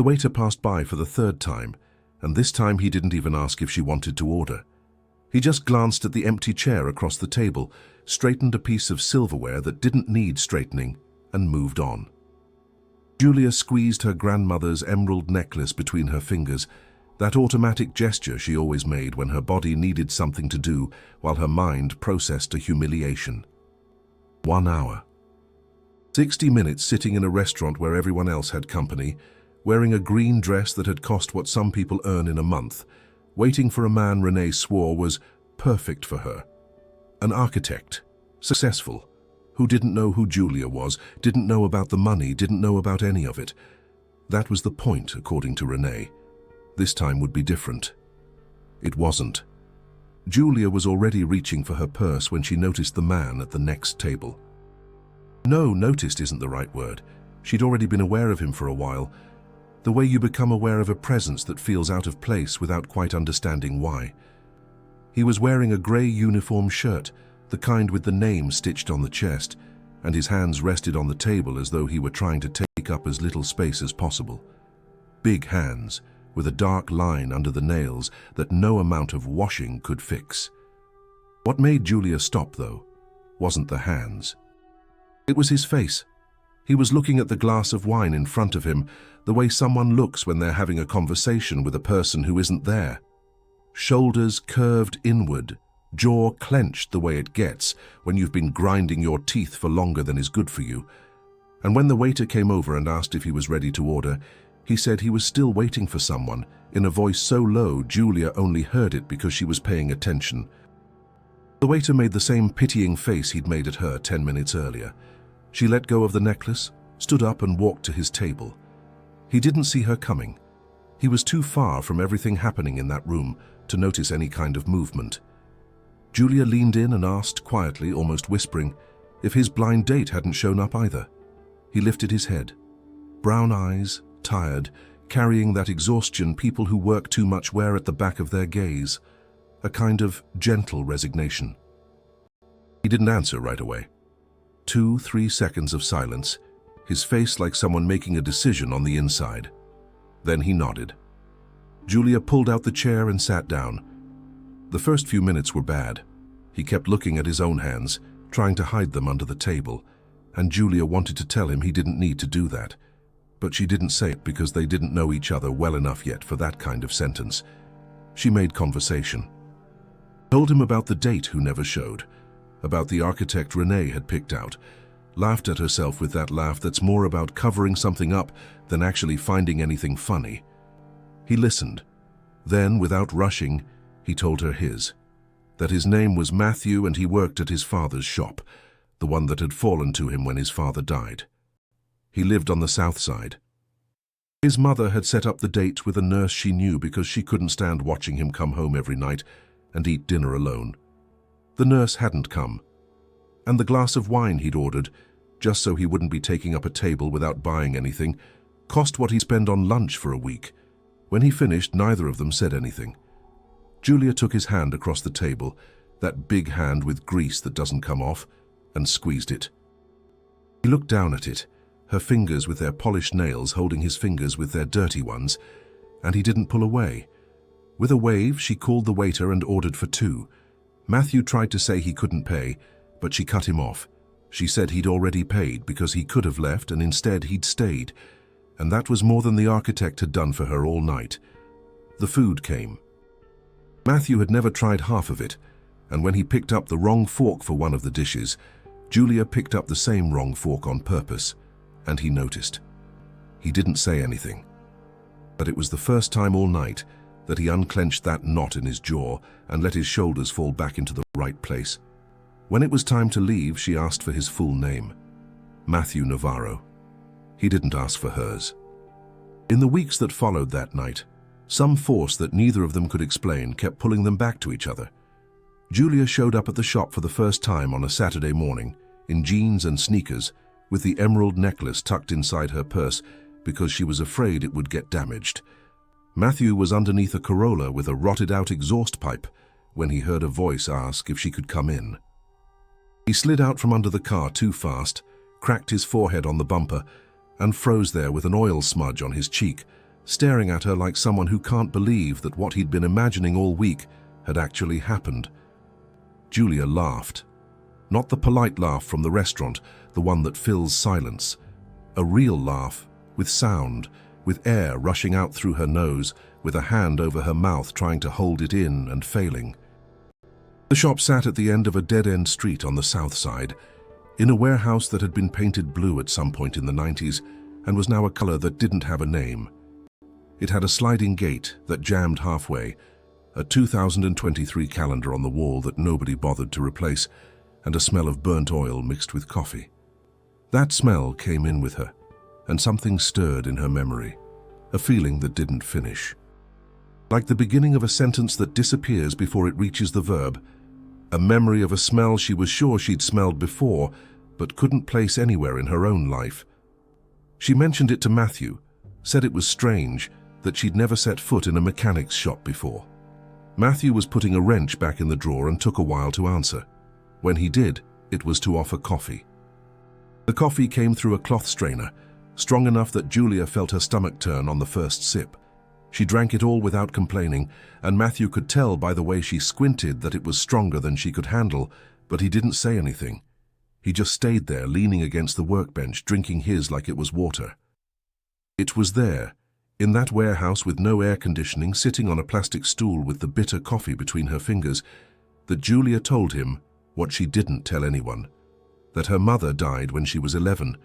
The waiter passed by for the third time, and this time he didn't even ask if she wanted to order. He just glanced at the empty chair across the table, straightened a piece of silverware that didn't need straightening, and moved on. Julia squeezed her grandmother's emerald necklace between her fingers, that automatic gesture she always made when her body needed something to do while her mind processed a humiliation. 1 hour. 60 minutes sitting in a restaurant where everyone else had company, wearing a green dress that had cost what some people earn in a month, waiting for a man Renee swore was perfect for her. An architect, successful, who didn't know who Julia was, didn't know about the money, didn't know about any of it. That was the point, according to Renee. This time would be different. It wasn't. Julia was already reaching for her purse when she noticed the man at the next table. No, noticed isn't the right word. She'd already been aware of him for a while. The way you become aware of a presence that feels out of place without quite understanding why. He was wearing a grey uniform shirt, the kind with the name stitched on the chest, and his hands rested on the table as though he were trying to take up as little space as possible. Big hands, with a dark line under the nails that no amount of washing could fix. What made Julia stop, though, wasn't the hands. It was his face. He was looking at the glass of wine in front of him, the way someone looks when they're having a conversation with a person who isn't there. Shoulders curved inward, jaw clenched the way it gets when you've been grinding your teeth for longer than is good for you. And when the waiter came over and asked if he was ready to order, he said he was still waiting for someone, in a voice so low Julia only heard it because she was paying attention. The waiter made the same pitying face he'd made at her 10 minutes earlier. She let go of the necklace, stood up and walked to his table. He didn't see her coming. He was too far from everything happening in that room to notice any kind of movement. Julia leaned in and asked quietly, almost whispering, if his blind date hadn't shown up either. He lifted his head. Brown eyes, tired, carrying that exhaustion people who work too much wear at the back of their gaze, a kind of gentle resignation. He didn't answer right away. 2-3 seconds of silence, his face like someone making a decision on the inside. Then he nodded. Julia pulled out the chair and sat down. The first few minutes were bad. He kept looking at his own hands, trying to hide them under the table, and Julia wanted to tell him he didn't need to do that. But she didn't say it because they didn't know each other well enough yet for that kind of sentence. She made conversation. Told him about the date who never showed, about the architect Renee had picked out, laughed at herself with that laugh that's more about covering something up than actually finding anything funny. He listened. Then, without rushing, he told her that his name was Matthew and he worked at his father's shop, the one that had fallen to him when his father died. He lived on the south side. His mother had set up the date with a nurse she knew because she couldn't stand watching him come home every night and eat dinner alone. The nurse hadn't come, and the glass of wine he'd ordered, just so he wouldn't be taking up a table without buying anything, cost what he'd spend on lunch for a week. When he finished, neither of them said anything. Julia took his hand across the table, that big hand with grease that doesn't come off, and squeezed it. He looked down at it, her fingers with their polished nails holding his fingers with their dirty ones, and he didn't pull away. With a wave, she called the waiter and ordered for 2. Matthew tried to say he couldn't pay, but she cut him off. She said he'd already paid because he could have left and instead he'd stayed, and that was more than the architect had done for her all night. The food came. Matthew had never tried half of it, and when he picked up the wrong fork for one of the dishes, Julia picked up the same wrong fork on purpose, and he noticed. He didn't say anything, but it was the first time all night that he unclenched that knot in his jaw and let his shoulders fall back into the right place. When it was time to leave, she asked for his full name, Matthew Navarro. He didn't ask for hers. In the weeks that followed that night, some force that neither of them could explain kept pulling them back to each other. Julia showed up at the shop for the first time on a Saturday morning, in jeans and sneakers, with the emerald necklace tucked inside her purse because she was afraid it would get damaged. Matthew was underneath a Corolla with a rotted-out exhaust pipe when he heard a voice ask if she could come in. He slid out from under the car too fast, cracked his forehead on the bumper, and froze there with an oil smudge on his cheek, staring at her like someone who can't believe that what he'd been imagining all week had actually happened. Julia laughed. Not the polite laugh from the restaurant, the one that fills silence. A real laugh, with sound, with air rushing out through her nose, with a hand over her mouth trying to hold it in and failing. The shop sat at the end of a dead-end street on the south side, in a warehouse that had been painted blue at some point in the 90s and was now a color that didn't have a name. It had a sliding gate that jammed halfway, a 2023 calendar on the wall that nobody bothered to replace, and a smell of burnt oil mixed with coffee. That smell came in with her, and something stirred in her memory, a feeling that didn't finish. Like the beginning of a sentence that disappears before it reaches the verb, a memory of a smell she was sure she'd smelled before, but couldn't place anywhere in her own life. She mentioned it to Matthew, said it was strange that she'd never set foot in a mechanic's shop before. Matthew was putting a wrench back in the drawer and took a while to answer. When he did, it was to offer coffee. The coffee came through a cloth strainer, strong enough that Julia felt her stomach turn on the first sip. She drank it all without complaining, and Matthew could tell by the way she squinted that it was stronger than she could handle, but he didn't say anything. He just stayed there, leaning against the workbench, drinking his like it was water. It was there, in that warehouse with no air conditioning, sitting on a plastic stool with the bitter coffee between her fingers, that Julia told him what she didn't tell anyone. That her mother died when she was 11,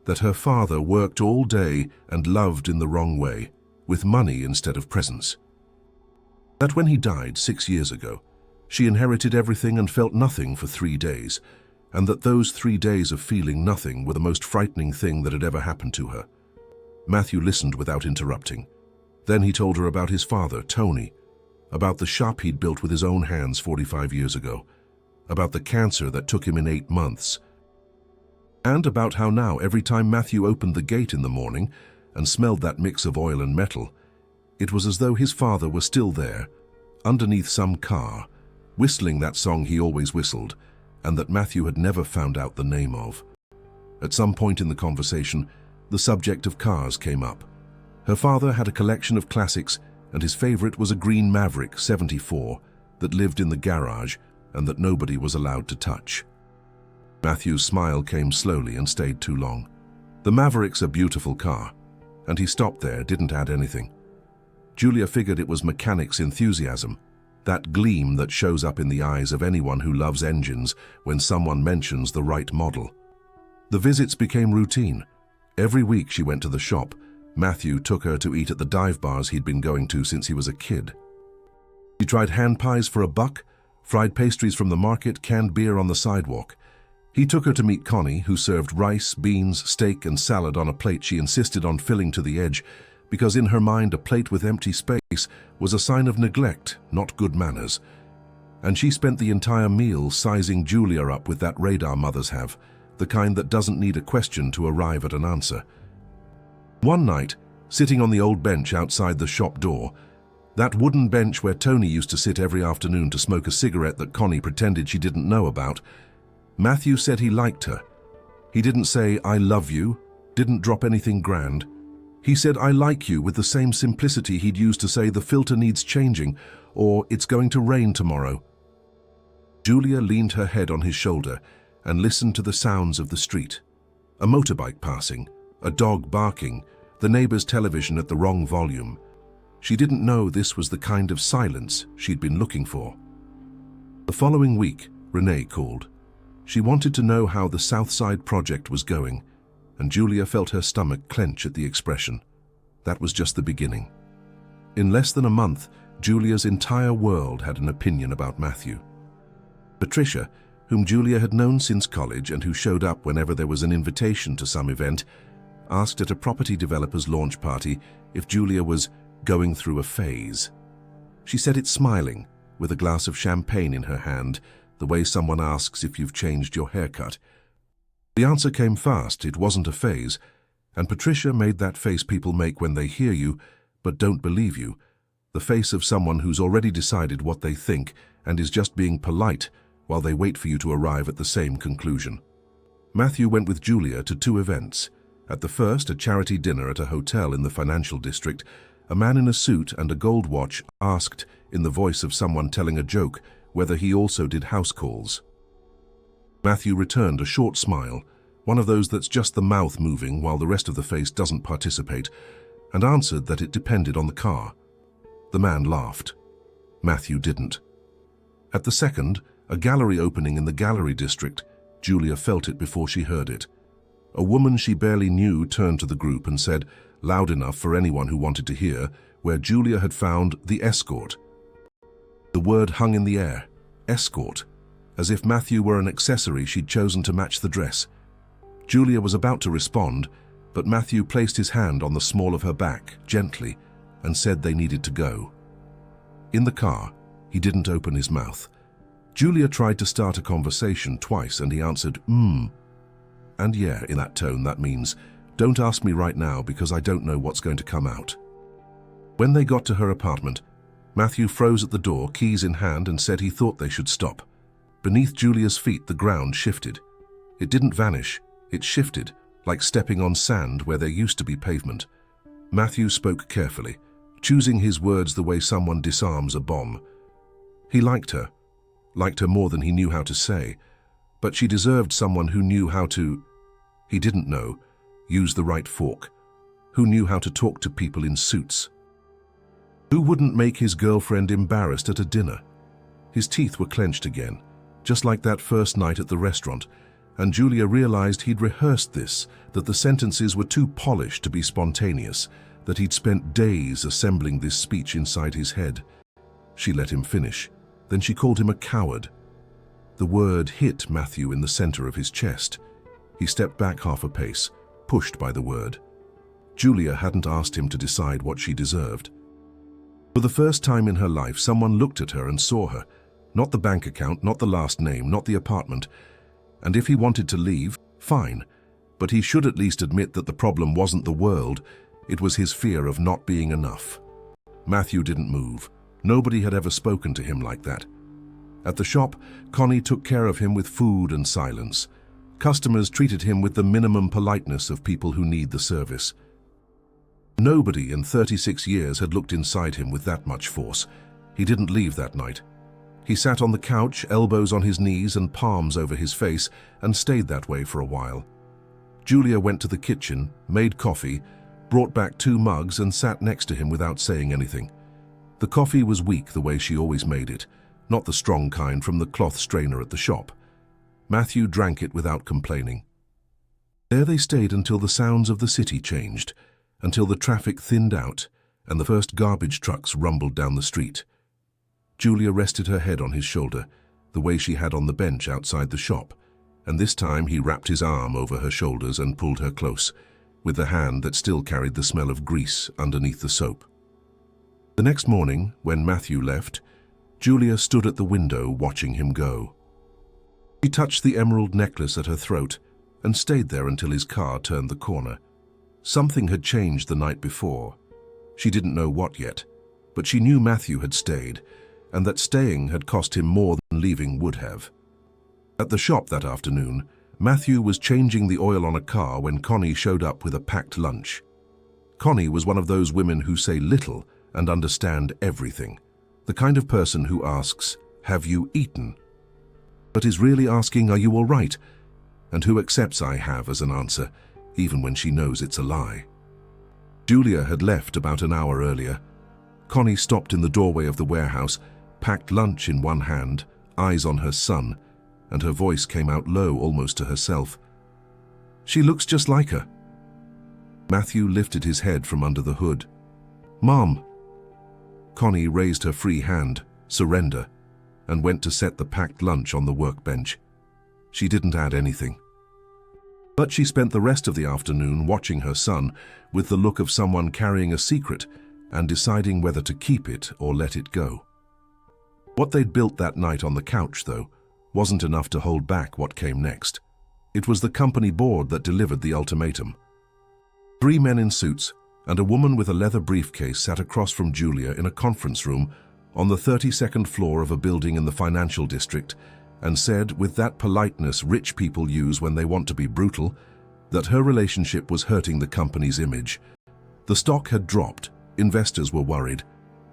that her father worked all day and loved in the wrong way, with money instead of presents. That when he died 6 years ago, she inherited everything and felt nothing for 3 days, and that those 3 days of feeling nothing were the most frightening thing that had ever happened to her. Matthew listened without interrupting. Then he told her about his father, Tony, about the shop he'd built with his own hands 45 years ago, about the cancer that took him in 8 months, and about how now every time Matthew opened the gate in the morning and smelled that mix of oil and metal, it was as though his father were still there, underneath some car, whistling that song he always whistled, and that Matthew had never found out the name of. At some point in the conversation, the subject of cars came up. Her father had a collection of classics, and his favorite was a green Maverick 74 that lived in the garage and that nobody was allowed to touch. Matthew's smile came slowly and stayed too long. The Maverick's a beautiful car, and he stopped there, didn't add anything. Julia figured it was mechanic's enthusiasm, that gleam that shows up in the eyes of anyone who loves engines when someone mentions the right model. The visits became routine. Every week she went to the shop. Matthew took her to eat at the dive bars he'd been going to since he was a kid. She tried hand pies for $1, fried pastries from the market, canned beer on the sidewalk. He took her to meet Connie, who served rice, beans, steak, and salad on a plate she insisted on filling to the edge, because in her mind a plate with empty space was a sign of neglect, not good manners. And she spent the entire meal sizing Julia up with that radar mothers have, the kind that doesn't need a question to arrive at an answer. One night, sitting on the old bench outside the shop door, that wooden bench where Tony used to sit every afternoon to smoke a cigarette that Connie pretended she didn't know about, Matthew said he liked her. He didn't say, "I love you," didn't drop anything grand. He said, "I like you," with the same simplicity he'd used to say the filter needs changing, or it's going to rain tomorrow. Julia leaned her head on his shoulder and listened to the sounds of the street. A motorbike passing, a dog barking, the neighbor's television at the wrong volume. She didn't know this was the kind of silence she'd been looking for. The following week, Renee called. She wanted to know how the South Side project was going, and Julia felt her stomach clench at the expression. That was just the beginning. In less than a month, Julia's entire world had an opinion about Matthew. Patricia, whom Julia had known since college and who showed up whenever there was an invitation to some event, asked at a property developer's launch party if Julia was going through a phase. She said it smiling, with a glass of champagne in her hand, the way someone asks if you've changed your haircut. The answer came fast, it wasn't a phase, and Patricia made that face people make when they hear you but don't believe you, the face of someone who's already decided what they think and is just being polite while they wait for you to arrive at the same conclusion. Matthew went with Julia to 2 events. At the first, a charity dinner at a hotel in the financial district, a man in a suit and a gold watch asked, in the voice of someone telling a joke, whether he also did house calls. Matthew returned a short smile, one of those that's just the mouth moving while the rest of the face doesn't participate, and answered that it depended on the car. The man laughed. Matthew didn't. At the second, a gallery opening in the gallery district, Julia felt it before she heard it. A woman she barely knew turned to the group and said, loud enough for anyone who wanted to hear, where Julia had found the escort. The word hung in the air, escort, as if Matthew were an accessory she'd chosen to match the dress. Julia was about to respond, but Matthew placed his hand on the small of her back, gently, and said they needed to go. In the car, he didn't open his mouth. Julia tried to start a conversation twice and he answered, And yeah, in that tone that means, don't ask me right now because I don't know what's going to come out. When they got to her apartment, Matthew froze at the door, keys in hand, and said he thought they should stop. Beneath Julia's feet, the ground shifted. It didn't vanish, it shifted, like stepping on sand where there used to be pavement. Matthew spoke carefully, choosing his words the way someone disarms a bomb. He liked her more than he knew how to say, but she deserved someone who knew how to, he didn't know, use the right fork, who knew how to talk to people in suits. Who wouldn't make his girlfriend embarrassed at a dinner? His teeth were clenched again, just like that first night at the restaurant, and Julia realized he'd rehearsed this, that the sentences were too polished to be spontaneous, that he'd spent days assembling this speech inside his head. She let him finish. Then she called him a coward. The word hit Matthew in the center of his chest. He stepped back half a pace, pushed by the word. Julia hadn't asked him to decide what she deserved. For the first time in her life, someone looked at her and saw her. Not the bank account, not the last name, not the apartment. And if he wanted to leave, fine. But he should at least admit that the problem wasn't the world, it was his fear of not being enough. Matthew didn't move. Nobody had ever spoken to him like that. At the shop, Connie took care of him with food and silence. Customers treated him with the minimum politeness of people who need the service. Nobody in 36 years had looked inside him with that much force. He didn't leave that night. He sat on the couch, elbows on his knees and palms over his face, and stayed that way for a while. Julia went to the kitchen, made coffee, brought back 2 mugs and sat next to him without saying anything. The coffee was weak the way she always made it, not the strong kind from the cloth strainer at the shop. Matthew drank it without complaining. There they stayed until the sounds of the city changed, until the traffic thinned out and the first garbage trucks rumbled down the street. Julia rested her head on his shoulder, the way she had on the bench outside the shop, and this time he wrapped his arm over her shoulders and pulled her close, with the hand that still carried the smell of grease underneath the soap. The next morning, when Matthew left, Julia stood at the window watching him go. She touched the emerald necklace at her throat and stayed there until his car turned the corner. Something had changed the night before. She didn't know what yet, but she knew Matthew had stayed, and that staying had cost him more than leaving would have. At the shop that afternoon, Matthew was changing the oil on a car when Connie showed up with a packed lunch. Connie was one of those women who say little and understand everything, the kind of person who asks, "Have you eaten?" but is really asking, "Are you all right?" and who accepts "I have" as an answer, even when she knows it's a lie. Julia had left about an hour earlier. Connie stopped in the doorway of the warehouse, packed lunch in one hand, eyes on her son, and her voice came out low almost to herself. "She looks just like her." Matthew lifted his head from under the hood. "Mom." Connie raised her free hand, surrender, and went to set the packed lunch on the workbench. She didn't add anything. But she spent the rest of the afternoon watching her son with the look of someone carrying a secret and deciding whether to keep it or let it go. What they'd built that night on the couch, though, wasn't enough to hold back what came next. It was the company board that delivered the ultimatum. 3 men in suits and a woman with a leather briefcase sat across from Julia in a conference room on the 32nd floor of a building in the financial district, and said, with that politeness rich people use when they want to be brutal, that her relationship was hurting the company's image. The stock had dropped, Investors were worried.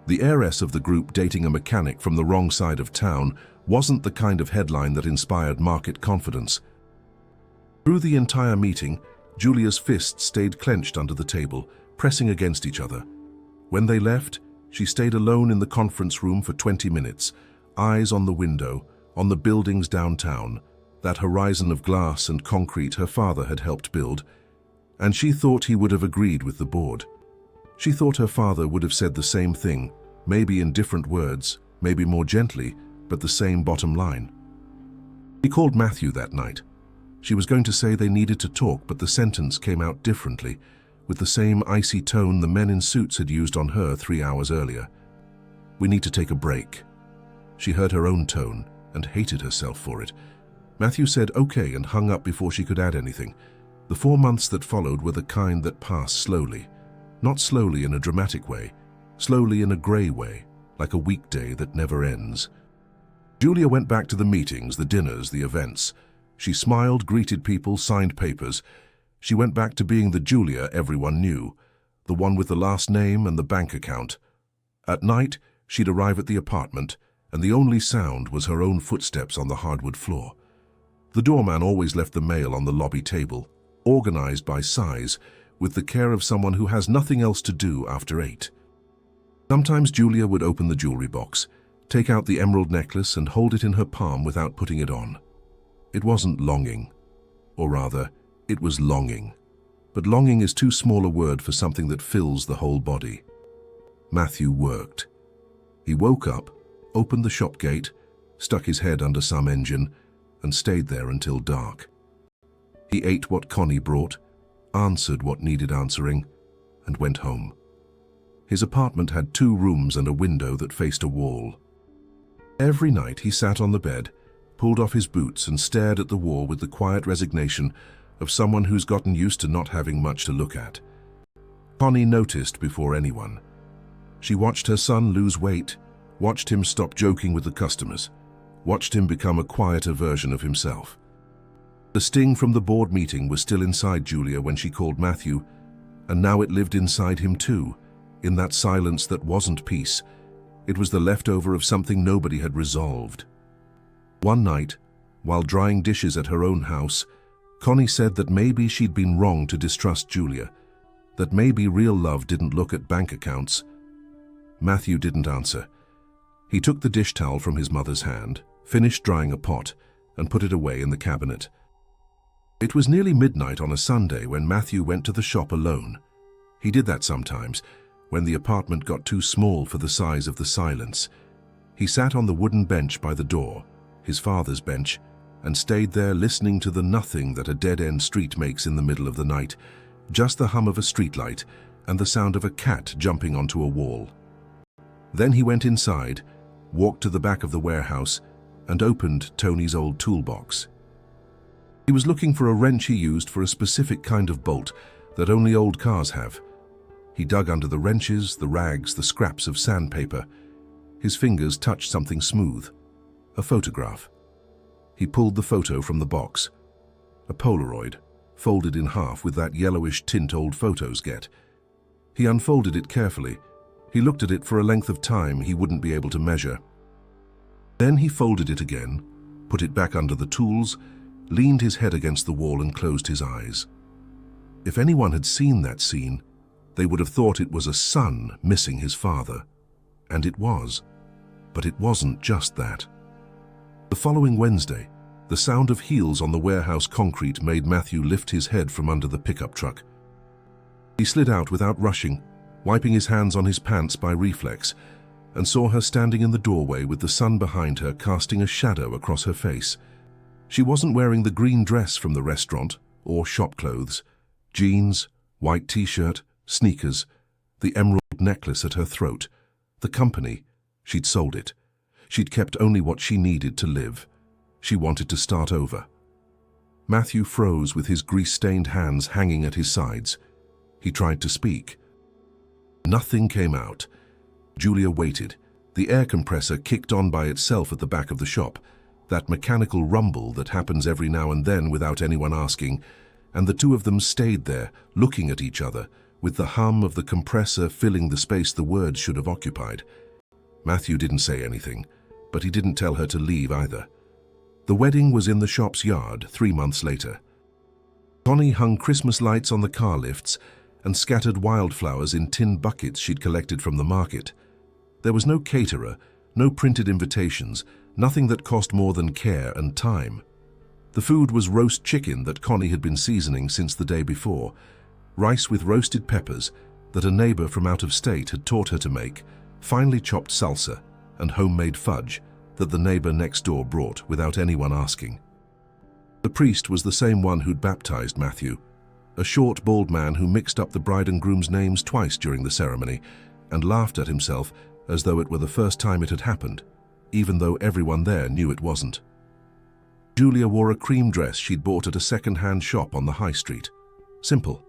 The heiress of the group dating a mechanic from the wrong side of town wasn't the kind of headline that inspired market confidence. Through the entire meeting, Julia's fists stayed clenched under the table, pressing against each other. When they left, she stayed alone in the conference room for 20 minutes, eyes on the window, on the buildings downtown, that horizon of glass and concrete her father had helped build, and she thought he would have agreed with the board. She thought her father would have said the same thing, maybe in different words, maybe more gently, but the same bottom line. He called Matthew that night. She was going to say they needed to talk, but the sentence came out differently, with the same icy tone the men in suits had used on her 3 hours earlier. "We need to take a break." She heard her own tone and hated herself for it. Matthew said okay and hung up before she could add anything. The 4 months that followed were the kind that pass slowly. Not slowly in a dramatic way, slowly in a grey way, like a weekday that never ends. Julia went back to the meetings, the dinners, the events. She smiled, greeted people, signed papers. She went back to being the Julia everyone knew, the one with the last name and the bank account. At night, she'd arrive at the apartment, and the only sound was her own footsteps on the hardwood floor. The doorman always left the mail on the lobby table, organized by size, with the care of someone who has nothing else to do after 8. Sometimes Julia would open the jewelry box, take out the emerald necklace and hold it in her palm without putting it on. It wasn't longing, or rather, it was longing. But longing is too small a word for something that fills the whole body. Matthew worked. He woke up, opened the shop gate, stuck his head under some engine, and stayed there until dark. He ate what Connie brought, answered what needed answering, and went home. His apartment had 2 rooms and a window that faced a wall. Every night he sat on the bed, pulled off his boots and stared at the wall with the quiet resignation of someone who's gotten used to not having much to look at. Connie noticed before anyone. She watched her son lose weight, watched him stop joking with the customers, watched him become a quieter version of himself. The sting from the board meeting was still inside Julia when she called Matthew, and now it lived inside him too, in that silence that wasn't peace. It was the leftover of something nobody had resolved. One night, while drying dishes at her own house, Connie said that maybe she'd been wrong to distrust Julia, that maybe real love didn't look at bank accounts. Matthew didn't answer. He took the dish towel from his mother's hand, finished drying a pot, and put it away in the cabinet. It was nearly midnight on a Sunday when Matthew went to the shop alone. He did that sometimes, when the apartment got too small for the size of the silence. He sat on the wooden bench by the door, his father's bench, and stayed there listening to the nothing that a dead-end street makes in the middle of the night, just the hum of a streetlight and the sound of a cat jumping onto a wall. Then he went inside, walked to the back of the warehouse, and opened Tony's old toolbox. He was looking for a wrench he used for a specific kind of bolt that only old cars have. He dug under the wrenches, the rags, the scraps of sandpaper. His fingers touched something smooth, a photograph. He pulled the photo from the box, a Polaroid, folded in half with that yellowish tint old photos get. He unfolded it carefully. He looked at it for a length of time he wouldn't be able to measure. Then he folded it again, put it back under the tools, leaned his head against the wall and closed his eyes. If anyone had seen that scene, they would have thought it was a son missing his father. And it was. But it wasn't just that. The following Wednesday, the sound of heels on the warehouse concrete made Matthew lift his head from under the pickup truck. He slid out without rushing, wiping his hands on his pants by reflex, and saw her standing in the doorway with the sun behind her casting a shadow across her face. She wasn't wearing the green dress from the restaurant or shop clothes. Jeans, white t-shirt, sneakers, the emerald necklace at her throat. The company, she'd sold it. She'd kept only what she needed to live. She wanted to start over. Matthew froze with his grease-stained hands hanging at his sides. He tried to speak. Nothing came out. Julia waited. The air compressor kicked on by itself at the back of the shop, that mechanical rumble that happens every now and then without anyone asking, and the two of them stayed there, looking at each other, with the hum of the compressor filling the space the words should have occupied. Matthew didn't say anything, but he didn't tell her to leave either. The wedding was in the shop's yard 3 months later. Connie hung Christmas lights on the car lifts and scattered wildflowers in tin buckets she'd collected from the market. There was no caterer, no printed invitations, nothing that cost more than care and time. The food was roast chicken that Connie had been seasoning since the day before, rice with roasted peppers that a neighbor from out of state had taught her to make, finely chopped salsa, and homemade fudge that the neighbor next door brought without anyone asking. The priest was the same one who'd baptized Matthew, a short, bald man who mixed up the bride and groom's names twice during the ceremony and laughed at himself as though it were the first time it had happened, even though everyone there knew it wasn't. Julia wore a cream dress she'd bought at a second-hand shop on the high street. Simple.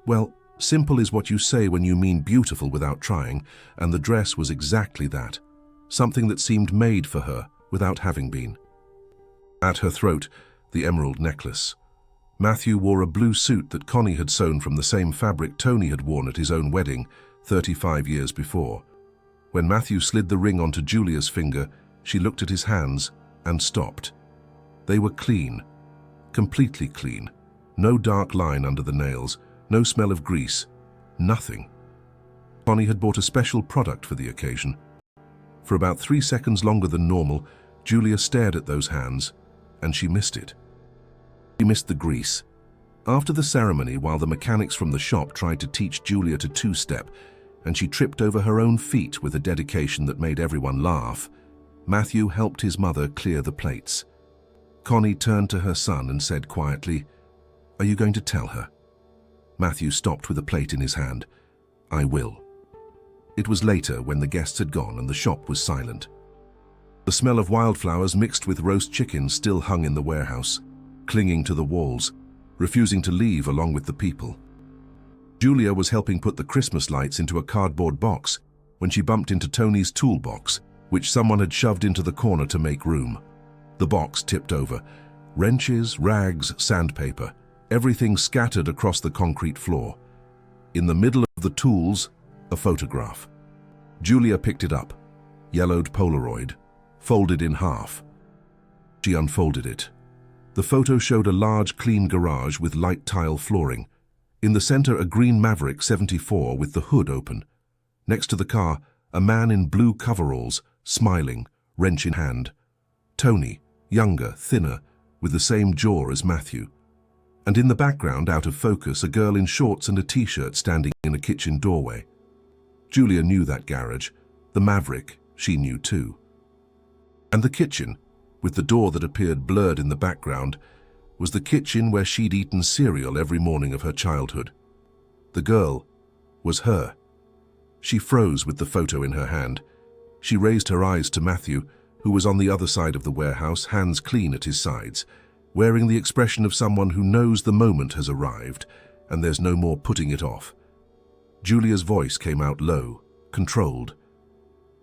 Well, simple is what you say when you mean beautiful without trying, and the dress was exactly that. Something that seemed made for her without having been. At her throat, the emerald necklace. Matthew wore a blue suit that Connie had sewn from the same fabric Tony had worn at his own wedding 35 years before. When Matthew slid the ring onto Julia's finger, she looked at his hands and stopped. They were clean, completely clean. No dark line under the nails, no smell of grease, nothing. Connie had bought a special product for the occasion. For about 3 seconds longer than normal, Julia stared at those hands, and she missed it. She missed the grease. After the ceremony, while the mechanics from the shop tried to teach Julia to two-step, and she tripped over her own feet with a dedication that made everyone laugh, Matthew helped his mother clear the plates. Connie turned to her son and said quietly, "Are you going to tell her?" Matthew stopped with a plate in his hand. "I will." It was later, when the guests had gone and the shop was silent. The smell of wildflowers mixed with roast chicken still hung in the warehouse, clinging to the walls, refusing to leave along with the people. Julia was helping put the Christmas lights into a cardboard box when she bumped into Tony's toolbox, which someone had shoved into the corner to make room. The box tipped over. Wrenches, rags, sandpaper, everything scattered across the concrete floor. In the middle of the tools, a photograph. Julia picked it up. Yellowed Polaroid, folded in half. She unfolded it. The photo showed a large, clean garage with light tile flooring. In the center, a green Maverick 74 with the hood open. Next to the car, a man in blue coveralls, smiling, wrench in hand. Tony, younger, thinner, with the same jaw as Matthew. And in the background, out of focus, a girl in shorts and a t-shirt standing in a kitchen doorway. Julia knew that garage. The Maverick, she knew too. And the kitchen, with the door that appeared blurred in the background, was the kitchen where she'd eaten cereal every morning of her childhood. The girl was her. She froze with the photo in her hand. She raised her eyes to Matthew, who was on the other side of the warehouse, hands clean at his sides, wearing the expression of someone who knows the moment has arrived and there's no more putting it off. Julia's voice came out low, controlled.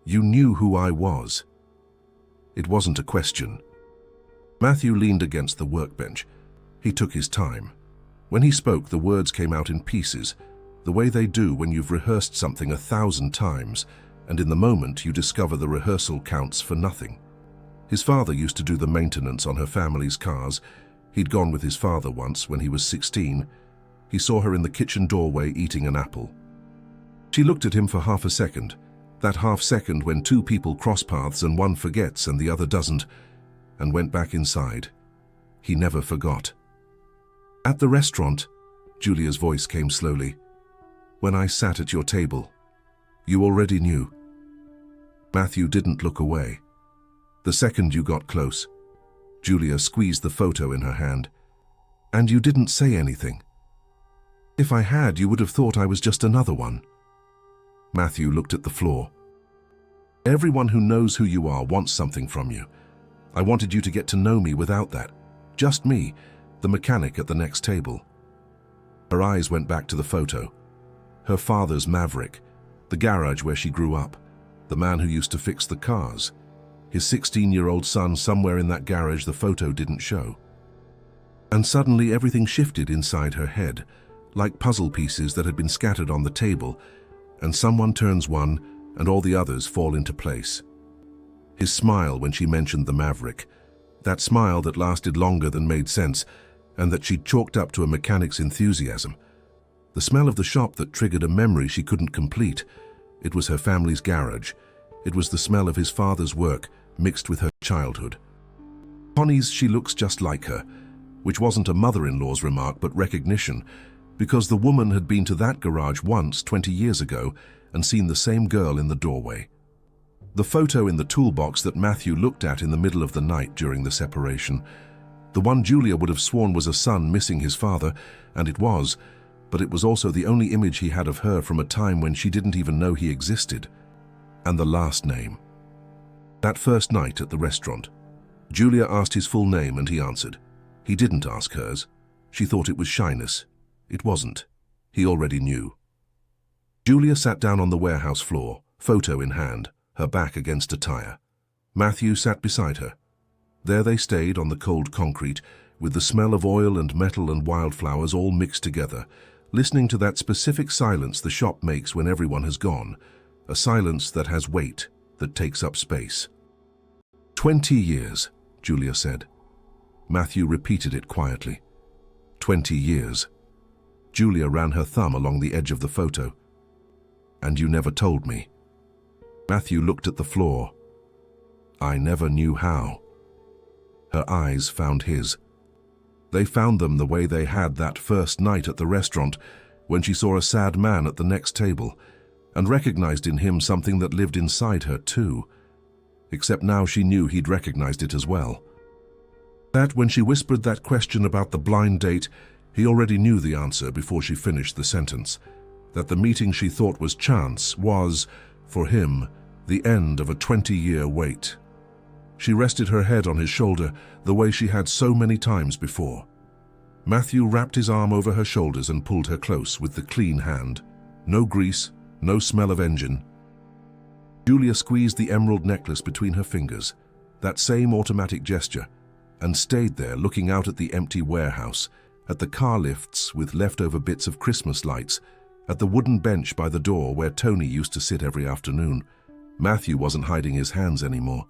"You knew who I was." It wasn't a question. Matthew leaned against the workbench. He took his time. When he spoke, the words came out in pieces, the way they do when you've rehearsed something 1,000 times, and in the moment you discover the rehearsal counts for nothing. His father used to do the maintenance on her family's cars. He'd gone with his father once when he was 16. He saw her in the kitchen doorway eating an apple. She looked at him for half a second, that half second when two people cross paths and one forgets and the other doesn't, and went back inside. He never forgot. "At the restaurant," Julia's voice came slowly, "when I sat at your table, you already knew." Matthew didn't look away. The second you got close, Julia squeezed the photo in her hand. "And you didn't say anything. If I had, you would have thought I was just another one." Matthew looked at the floor. "Everyone who knows who you are wants something from you. I wanted you to get to know me without that. Just me, the mechanic at the next table." Her eyes went back to the photo. Her father's Maverick, the garage where she grew up, the man who used to fix the cars. His 16-year-old son somewhere in that garage the photo didn't show. And suddenly everything shifted inside her head, like puzzle pieces that had been scattered on the table, and someone turns one and all the others fall into place. His smile when she mentioned the Maverick, that smile that lasted longer than made sense and that she'd chalked up to a mechanic's enthusiasm. The smell of the shop that triggered a memory she couldn't complete. It was her family's garage. It was the smell of his father's work mixed with her childhood. Connie's she looks just like her, which wasn't a mother-in-law's remark but recognition, because the woman had been to that garage once 20 years ago and seen the same girl in the doorway. The photo in the toolbox that Matthew looked at in the middle of the night during the separation, the one Julia would have sworn was a son missing his father, and it was, but it was also the only image he had of her from a time when she didn't even know he existed. And the last name. That first night at the restaurant, Julia asked his full name and he answered. He didn't ask hers. She thought it was shyness. It wasn't. He already knew. Julia sat down on the warehouse floor, photo in hand, her back against a tire. Matthew sat beside her. There they stayed on the cold concrete, with the smell of oil and metal and wildflowers all mixed together, listening to that specific silence the shop makes when everyone has gone, a silence that has weight, that takes up space. 20 years, Julia said. Matthew repeated it quietly. 20 years. Julia ran her thumb along the edge of the photo. And you never told me. Matthew looked at the floor. I never knew how. Her eyes found his. They found them the way they had that first night at the restaurant, when she saw a sad man at the next table, and recognized in him something that lived inside her too. Except now she knew he'd recognized it as well. That when she whispered that question about the blind date, he already knew the answer before she finished the sentence. That the meeting she thought was chance was, for him, the end of a 20-year wait. She rested her head on his shoulder the way she had so many times before. Matthew wrapped his arm over her shoulders and pulled her close with the clean hand. No grease, no smell of engine. Julia squeezed the emerald necklace between her fingers, that same automatic gesture, and stayed there looking out at the empty warehouse, at the car lifts with leftover bits of Christmas lights, at the wooden bench by the door where Tony used to sit every afternoon. Matthew wasn't hiding his hands anymore.